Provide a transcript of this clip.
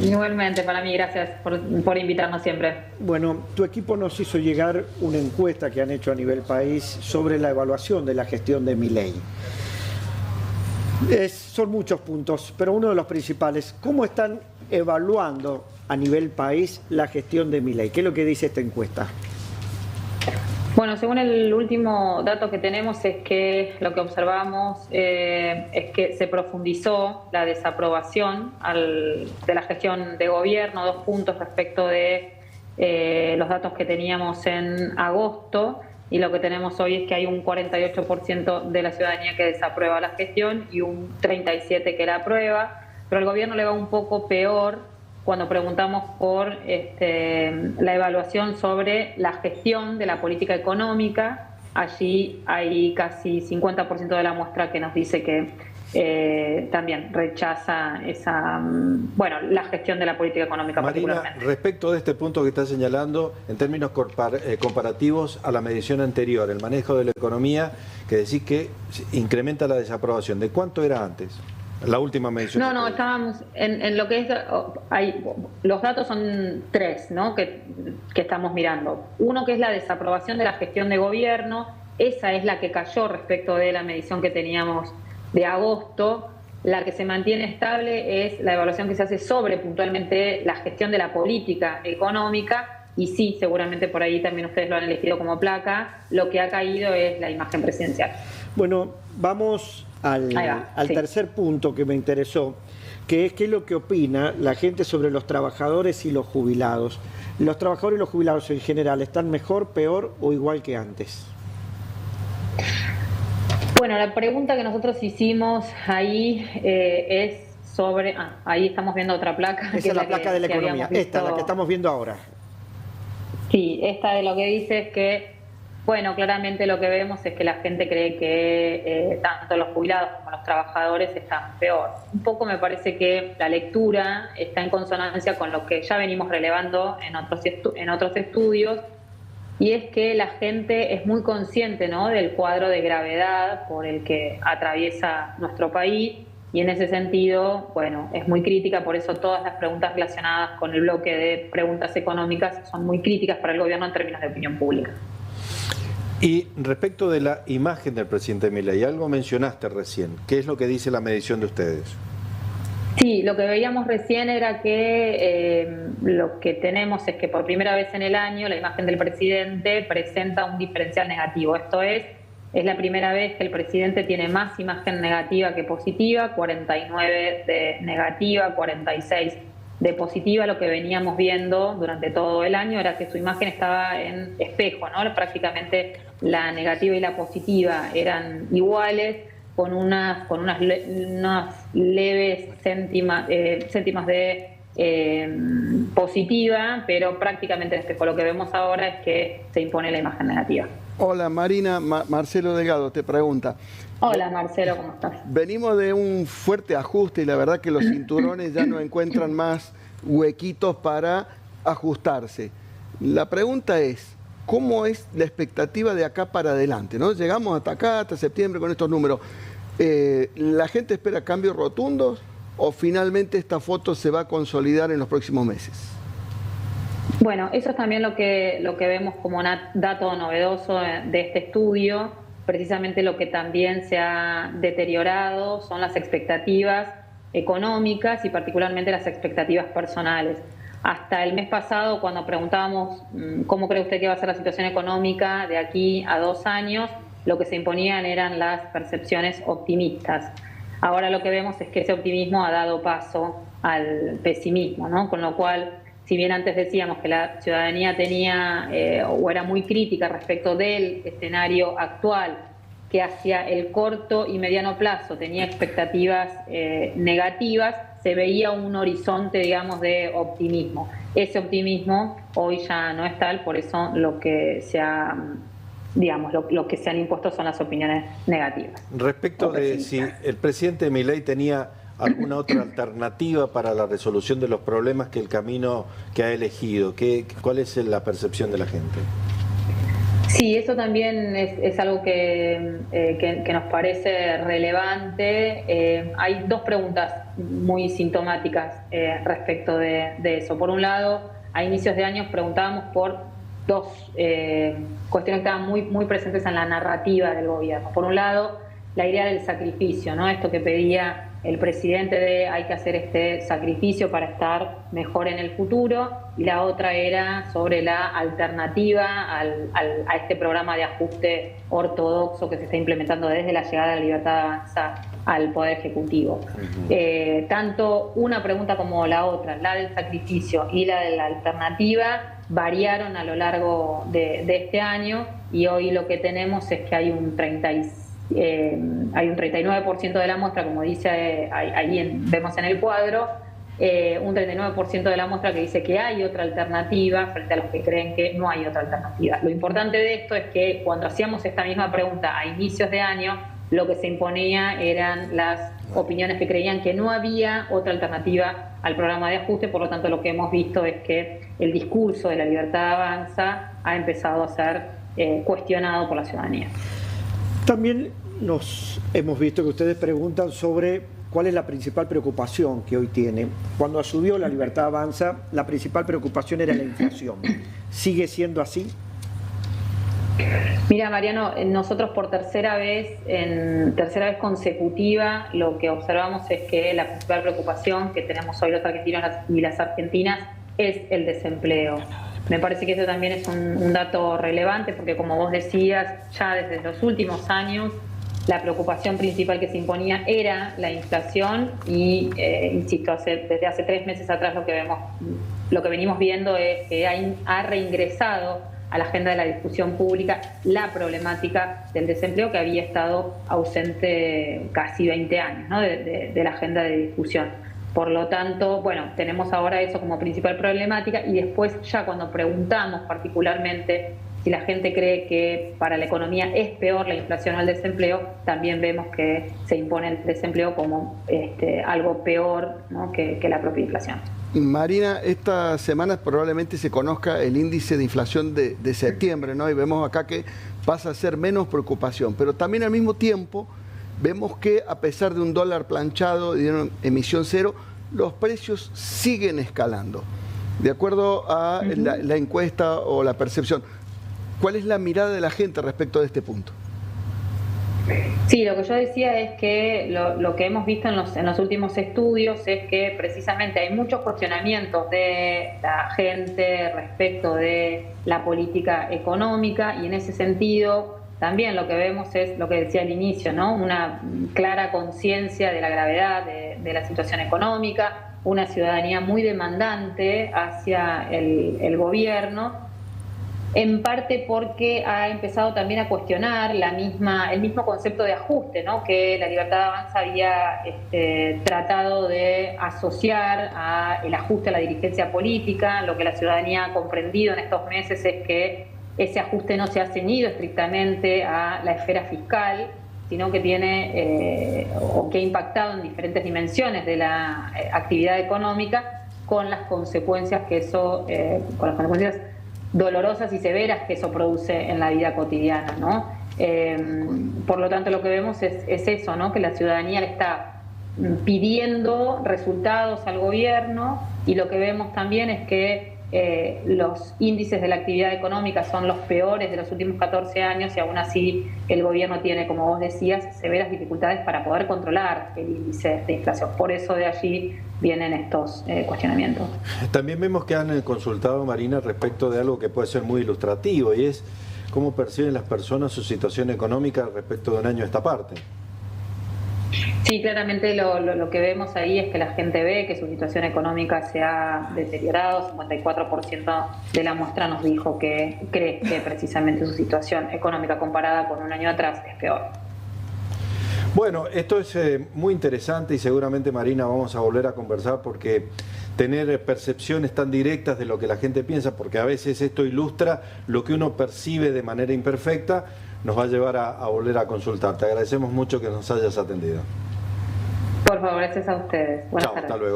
Igualmente, para mí, gracias por invitarnos siempre. Bueno, tu equipo nos hizo llegar una encuesta que han hecho a nivel país sobre la evaluación de la gestión de Milei. Son muchos puntos, pero uno de los principales, ¿cómo están evaluando a nivel país la gestión de Milei? ¿Qué es lo que dice esta encuesta? Bueno, según el último dato que tenemos es que lo que observamos es que se profundizó la desaprobación de la gestión de gobierno, 2 puntos respecto de los datos que teníamos en agosto, y lo que tenemos hoy es que hay un 48% de la ciudadanía que desaprueba la gestión y un 37% que la aprueba, pero al gobierno le va un poco peor cuando preguntamos por la evaluación sobre la gestión de la política económica. Allí hay casi 50% de la muestra que nos dice que también rechaza la gestión de la política económica. Marina, particularmente. respecto de este punto que está señalando, en términos comparativos a la medición anterior, el manejo de la economía, que decís que incrementa la desaprobación, ¿de cuánto era antes? La última medición. No, estábamos en lo que es, los datos son 3, ¿no? que estamos mirando. Uno, que es la desaprobación de la gestión de gobierno, esa es la que cayó respecto de la medición que teníamos de agosto. La que se mantiene estable es la evaluación que se hace sobre puntualmente la gestión de la política económica, y sí, seguramente por ahí también ustedes lo han elegido como placa, lo que ha caído es la imagen presidencial. Bueno, vamos al sí. tercer punto que me interesó, que es qué es lo que opina la gente sobre los trabajadores y los jubilados. ¿Los trabajadores y los jubilados en general están mejor, peor o igual que antes? Bueno, la pregunta que nosotros hicimos ahí es sobre... ahí estamos viendo otra placa. Esa es la placa de la economía, esta, la que estamos viendo ahora. Sí, esta de lo que dice es que, bueno, claramente lo que vemos es que la gente cree que tanto los jubilados como los trabajadores están peor. Un poco me parece que la lectura está en consonancia con lo que ya venimos relevando en otros estudios, y es que la gente es muy consciente, ¿no?, del cuadro de gravedad por el que atraviesa nuestro país, y en ese sentido, bueno, es muy crítica. Por eso todas las preguntas relacionadas con el bloque de preguntas económicas son muy críticas para el gobierno en términos de opinión pública. Y respecto de la imagen del presidente Milei, algo mencionaste recién. ¿Qué es lo que dice la medición de ustedes? Sí, lo que veíamos recién era que lo que tenemos es que por primera vez en el año la imagen del presidente presenta un diferencial negativo. Esto es la primera vez que el presidente tiene más imagen negativa que positiva, 49 de negativa, 46 de positiva. Lo que veníamos viendo durante todo el año era que su imagen estaba en espejo, ¿no? Prácticamente la negativa y la positiva eran iguales, con unas leves céntimas de positiva, pero prácticamente en espejo. Lo que vemos ahora es que se impone la imagen negativa. Hola Marina, Marcelo Delgado te pregunta. Hola Marcelo, ¿cómo estás? Venimos de un fuerte ajuste y la verdad que los cinturones ya no encuentran más huequitos para ajustarse. La pregunta es, ¿cómo es la expectativa de acá para adelante, ¿no? Llegamos hasta acá, hasta septiembre con estos números. ¿La gente espera cambios rotundos o finalmente esta foto se va a consolidar en los próximos meses? Bueno, eso es también lo que vemos como dato novedoso de este estudio. Precisamente lo que también se ha deteriorado son las expectativas económicas y particularmente las expectativas personales. Hasta el mes pasado, cuando preguntábamos cómo cree usted que va a ser la situación económica de aquí a 2 años, lo que se imponían eran las percepciones optimistas. Ahora lo que vemos es que ese optimismo ha dado paso al pesimismo, ¿no? Con lo cual, si bien antes decíamos que la ciudadanía tenía o era muy crítica respecto del escenario actual, que hacia el corto y mediano plazo tenía expectativas negativas, se veía un horizonte, digamos, de optimismo. Ese optimismo hoy ya no es tal, por eso lo que se ha, digamos, lo que se han impuesto son las opiniones negativas. Respecto de si el presidente Milei tenía alguna otra alternativa para la resolución de los problemas que el camino que ha elegido, ¿cuál es la percepción de la gente? Sí, eso también es algo que nos parece relevante. Hay 2 preguntas muy sintomáticas respecto de eso. Por un lado, a inicios de años preguntábamos por dos cuestiones que estaban muy presentes en la narrativa del gobierno. Por un lado, la idea del sacrificio, ¿no? Esto que pedía el presidente de hay que hacer este sacrificio para estar mejor en el futuro, y la otra era sobre la alternativa a este programa de ajuste ortodoxo que se está implementando desde la llegada de la Libertad Avanza al Poder Ejecutivo. Tanto una pregunta como la otra, la del sacrificio y la de la alternativa, variaron a lo largo de este año, y hoy lo que tenemos es que hay un 39% de la muestra, como dice ahí vemos en el cuadro, un 39% de la muestra que dice que hay otra alternativa frente a los que creen que no hay otra alternativa. Lo importante de esto es que cuando hacíamos esta misma pregunta a inicios de año, lo que se imponía eran las opiniones que creían que no había otra alternativa al programa de ajuste. Por lo tanto, lo que hemos visto es que el discurso de la Libertad Avanza ha empezado a ser cuestionado por la ciudadanía. También nos hemos visto que ustedes preguntan sobre cuál es la principal preocupación que hoy tiene. Cuando asumió la Libertad Avanza, la principal preocupación era la inflación. ¿Sigue siendo así? Mira, Mariano, nosotros por tercera vez consecutiva, lo que observamos es que la principal preocupación que tenemos hoy los argentinos y las argentinas es el desempleo. Me parece que eso también es un dato relevante, porque como vos decías, ya desde los últimos años la preocupación principal que se imponía era la inflación y, insisto, desde hace 3 meses atrás lo que venimos viendo es que ha reingresado a la agenda de la discusión pública la problemática del desempleo, que había estado ausente casi 20 años, ¿no? de la agenda de discusión. Por lo tanto, bueno, tenemos ahora eso como principal problemática, y después ya cuando preguntamos particularmente si la gente cree que para la economía es peor la inflación o el desempleo, también vemos que se impone el desempleo como algo peor, ¿no? que la propia inflación. Marina, esta semana probablemente se conozca el índice de inflación de septiembre, ¿no? Y vemos acá que pasa a ser menos preocupación, pero también al mismo tiempo vemos que a pesar de un dólar planchado y de una emisión cero, los precios siguen escalando. De acuerdo a la encuesta o la percepción, ¿cuál es la mirada de la gente respecto de este punto? Sí, lo que yo decía es que lo que hemos visto en los últimos estudios es que precisamente hay muchos cuestionamientos de la gente respecto de la política económica, y en ese sentido también lo que vemos es lo que decía al inicio, ¿no? Una clara conciencia de la gravedad de la situación económica, una ciudadanía muy demandante hacia el gobierno, en parte porque ha empezado también a cuestionar el mismo concepto de ajuste, ¿no? Que la Libertad Avanza había tratado de asociar al ajuste a la dirigencia política. Lo que la ciudadanía ha comprendido en estos meses es que ese ajuste no se ha ceñido estrictamente a la esfera fiscal, sino que tiene o que ha impactado en diferentes dimensiones de la actividad económica, con las consecuencias con las consecuencias dolorosas y severas que eso produce en la vida cotidiana, ¿no? Por lo tanto, lo que vemos es eso, ¿no? Que la ciudadanía le está pidiendo resultados al gobierno, y lo que vemos también es que los índices de la actividad económica son los peores de los últimos 14 años, y aún así el gobierno tiene, como vos decías, severas dificultades para poder controlar el índice de inflación. Por eso de allí vienen estos cuestionamientos. También vemos que han consultado, Marina, respecto de algo que puede ser muy ilustrativo, y es cómo perciben las personas su situación económica respecto de un año a esta parte. Sí, claramente lo que vemos ahí es que la gente ve que su situación económica se ha deteriorado. 54% de la muestra nos dijo que cree que precisamente su situación económica comparada con un año atrás es peor. Bueno, esto es muy interesante, y seguramente, Marina, vamos a volver a conversar, porque tener percepciones tan directas de lo que la gente piensa, porque a veces esto ilustra lo que uno percibe de manera imperfecta, nos va a llevar a volver a consultar. Te agradecemos mucho que nos hayas atendido. Por favor, gracias a ustedes. Buenas tardes. Hasta luego.